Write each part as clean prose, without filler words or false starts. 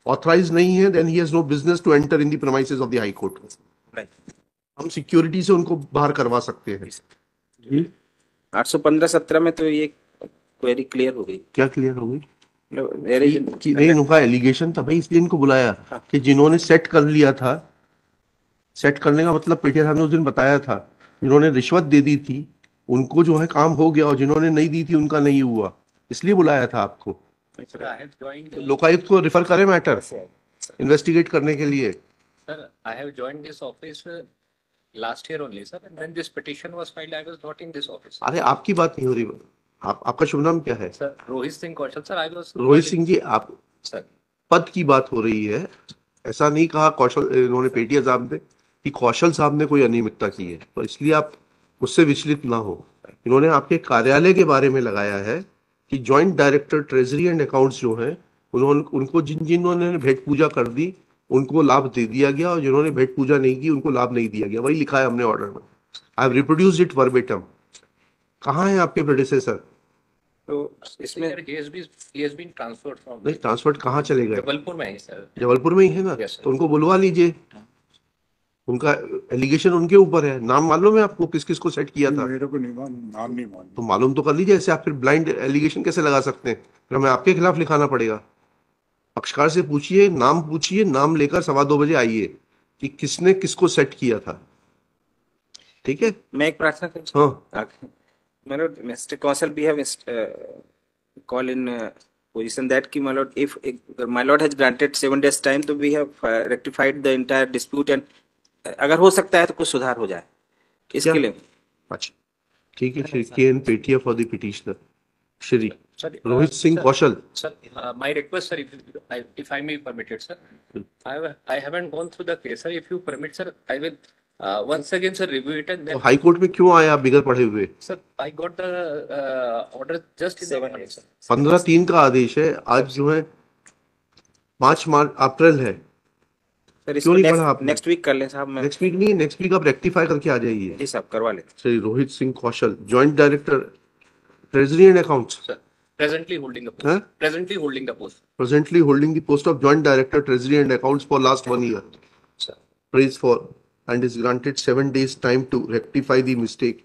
Authorise नहीं है, then he has no business to enter in the premises of the high court. हम security से उनको बाहर करवा सकते हैं। जी 815-17 में तो ये क्वेरी क्लियर हो गई। क्या क्लियर हो गई? कि नहीं, उनका एलिगेशन था भाई, इसलिए इनको बुलाया कि जिन्होंने सेट कर लिया था, सेट करने का मतलब पीटीआर साहब ने उस दिन बताया था, जिन्होंने रिश्वत दे दी थी उनको जो है काम हो गया, और जिन्होंने नहीं दी थी उनका नहीं हुआ, इसलिए बुलाया था आपको। लोकायुक्त को रिफर करें मैटर इन्वेस्टिगेट करने के लिए। Sir, I have joined this office last year only, sir, and when this petition was filed, I was not in this office. अरे आपकी बात नहीं हो रही, आपका शुभ नाम क्या है? Sir, Rohit Singh Kaushal. Sir, I was Rohit Singh ji, आप सर पद की बात हो रही है, ऐसा नहीं कहा कौशल, इन्होंने पेटिया साहब ने कि कौशल साहब ने कोई अनियमितता की है, तो इसलिए आप उससे विचलित ना हो। इन्होंने आपके कार्यालय के बारे में लगाया है कि joint director treasury and accounts जो है, उन्होंने उनको जिन्होंने भेंट पूजा कर दी उनको लाभ दे दिया गया, और जिन्होंने भेंट पूजा नहीं की उनको लाभ नहीं दिया गया। वही लिखा है हमने ऑर्डर में। I have reproduced it verbatim. कहाँ है आपके प्रेडिसेसर? तो इसमें he has been transferred from नहीं, ट्रांसफर कहाँ चले गए? जबलपुर में है सर। जबलपुर में ही है ना? Yes, sir. तो उनको बुलवा लीजिए, उनका एलिगेशन उनके ऊपर है। नाम मालूम है आपको किस किस को सेट किया था? मेरे को नहीं मालूम, नाम नहीं मालूम। तो मालूम तो कर लीजिए, ऐसे आप फिर ब्लाइंड एलिगेशन कैसे लगा सकते हैं? फिर हमें आपके खिलाफ लिखाना पड़ेगा। पक्षकार से पूछिए, नाम पूछिए, नाम लेकर 2:15 बजे आइए कि किसने किसको सेट किया था। ठीक है, मैं एक प्रार्थना करूं। हाँ, my lord, Mr. Kaushal, we have call in position that ki my lord, if my lord has granted 7 days time, तो we have rectified the entire dispute and अगर हो सकता है तो कुछ सुधार हो जाए इसके लिए। अच्छा ठीक है, Shri K N Petiya for the petitioner Shri Sir, Rohit Singh Kaushal. Sir, my request, sir, if I may permit it, sir. I haven't gone through the case, sir. If you permit, sir, I will once again, sir, review it and तो then. High court में क्यों आए आप बिगर पढ़े हुए? Sir, I got the order just in the morning, sir. 15/3 का आदेश है, आज जो है 5 अप्रैल है। सर क्यों नहीं पढ़ा आपने? नेक्स्ट वीक कर लें साहब। मैं नेक्स्ट वीक नहीं, नेक्स्ट वीक आप रेक्टिफाई करके आ जाइए। जी साहब करवा लें। Shri Rohit Singh Kaushal, joint director treasury and accounts, Sir, presently holding the post. Huh? Presently holding the post. presently holding the post of joint director treasury and accounts for last 1 year. Sir. Praise for, and is granted 7 days time to rectify the mistake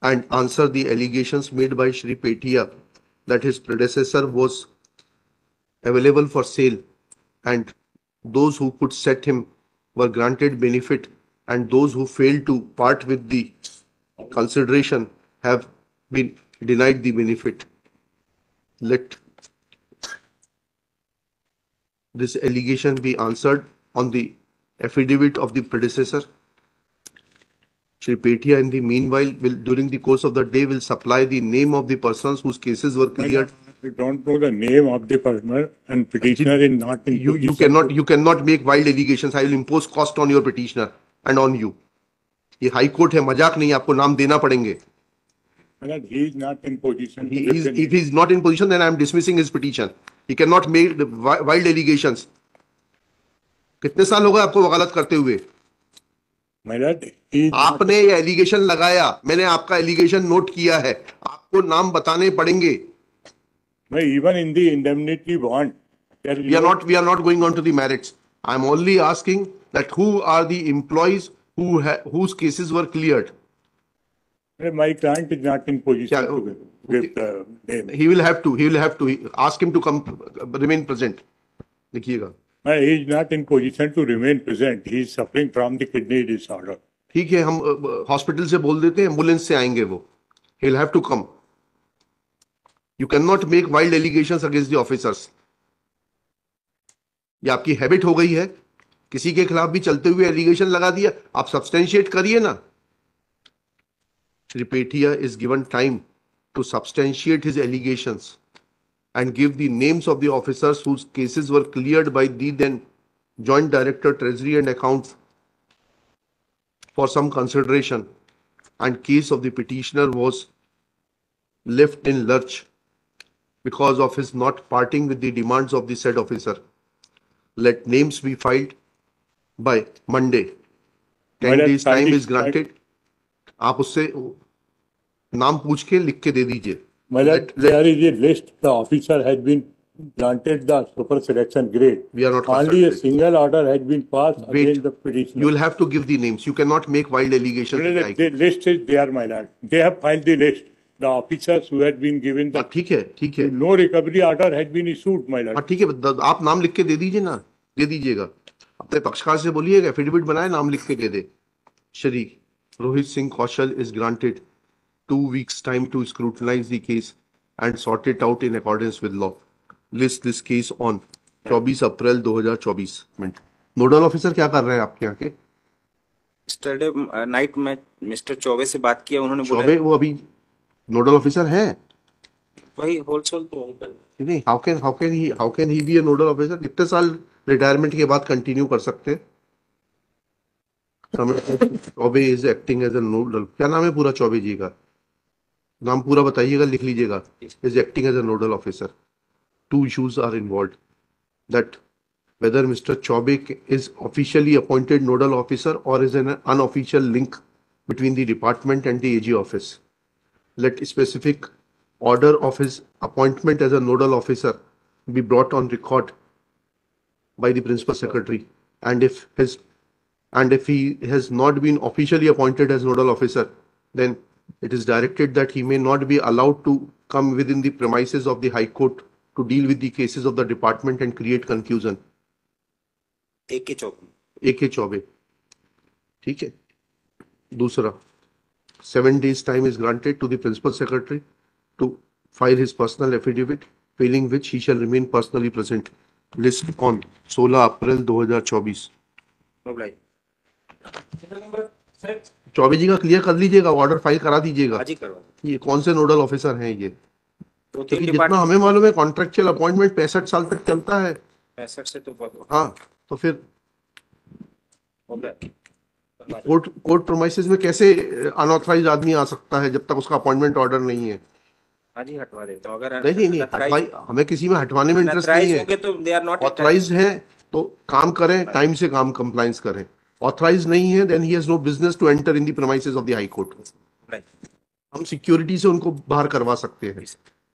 and answer the allegations made by Shri Petia that his predecessor was available for sale and those who could set him were granted benefit and those who failed to part with the consideration have been denied the benefit. Let this allegation be answered on the affidavit of the predecessor. Shri Petia in the meanwhile will during the course of the day will supply the name of the persons whose cases were cleared. We don't know the name of the petitioner and petitioner is not in you cannot make wild allegations. I will impose cost on your petitioner and on you. ये high court है, मजाक नहीं, आपको नाम देना पड़ेंगे। He is not in position. If he is not in position, then I am dismissing his petition. He cannot make the wild allegations. कितने साल हो गए आपको वकालत करते हुए? आपने ये एलिगेशन लगाया, मैंने आपका एलिगेशन नोट किया है, आपको नाम बताने पड़ेंगे। Even in the indemnity bond, we are not going on to the merits. I am only asking that who are the employees whose cases were cleared. My client is not in position to give the name. He will have to ask him to come remain present. लिखिएगा। He is not in position to remain present. He is suffering from the kidney disorder. ठीक है, हम hospital से बोल देते हैं, ambulance से आएंगे वो। He will have to come. You cannot make wild allegations against the officers. ये आपकी हैबिट हो गई है, किसी के खिलाफ भी चलते हुए एलिगेशन लगा दिया, आप सब्सटेंशिएट करिए ना। Shri Petia is given time to substantiate his allegations and give the names of the officers whose cases were cleared by the then Joint Director Treasury and Accounts for some consideration, and case of the petitioner was left in lurch because of his not parting with the demands of the said officer. Let names be filed by Monday. 10 days time is granted. आप उससे नाम पूछ के लिख के दे दीजिए। There is a list. The officer has been granted the super selection grade. We are not Only a consulted. single order has been passed Wait. against the petitioner. You will have to give the names. You cannot make wild allegations. in the High The Court. list is there, my lord. They have filed the list. The officers who had been given हाँ, the ठीक है, ठीक है. no recovery order had been issued, my lord. हाँ, ठीक है. आप नाम लिख के दे दीजिए ना, दे दीजिएगा. अपने पक्षकार से बोलिएगा, एफिडेविट बनाए, नाम लिख के दे. Shri Rohit Singh Kaushal is granted 2 weeks time to scrutinize the case and sort it out in accordance with law. List this case on 24 April 2024. Nodal officer क्या कर रहे हैं आपके यहाँ के? Yesterday night में मिस्टर चौबे से बात किया, उन्होंने बोला चौबे वो अभी नोडल ऑफिसर हैं? वही होलसेल तो अंकल नहीं, how can he be a nodal officer? कितने साल रिटायरमेंट के बाद कंटिन्यू कर सकते हैं? Choubey is acting as a nodal. क्या नाम है पूरा चौबे जी का? नाम पूरा बताइएगा, लिख लीजिएगा. Is acting as a nodal officer. 2 issues are involved. That whether Mr. Chaube is officially appointed nodal officer or is an unofficial link between the department and the AG office. Let specific order of his appointment as a nodal officer be brought on record by the principal secretary, and if he has not been officially appointed as nodal officer, then it is directed that he may not be allowed to come within the premises of the High Court to deal with the cases of the department and create confusion. AK Choubey. AK Chaube. ठीक है. दूसरा, 7 days time is granted to the principal secretary to file his personal affidavit, failing which he shall remain personally present. List on 16 April 2024. Mobile Chaubey ji का clear कर लीजिएगा, order file करा दीजिएगा. आज ही करवा ये कौन से नोडल ऑफिसर हैं ये? दो क्योंकि तीन जितना हमें मालूम है कॉन्ट्रेक्चुअल अपॉइंटमेंट 65 साल तक चलता है. 65 से तो बहुत हाँ, तो फिर हो गया. कोर्ट प्रोमाइसेस में कैसे अनऑथराइज आदमी आ सकता है जब तक उसका अपॉइंटमेंट ऑर्डर नहीं है? आज ही हटवा देता हूं. अगर नहीं, हमें किसी में हटवाने में इंटरेस्ट नहीं है. होंगे तो दे आर नॉट ऑथराइज्ड है तो काम करें, टाइम से काम कंप्लायंस करें. ऑथराइज नहीं है, then he has no business to enter in the premises of the high court. हम सिक्योरिटी से उनको बाहर करवा सकते हैं.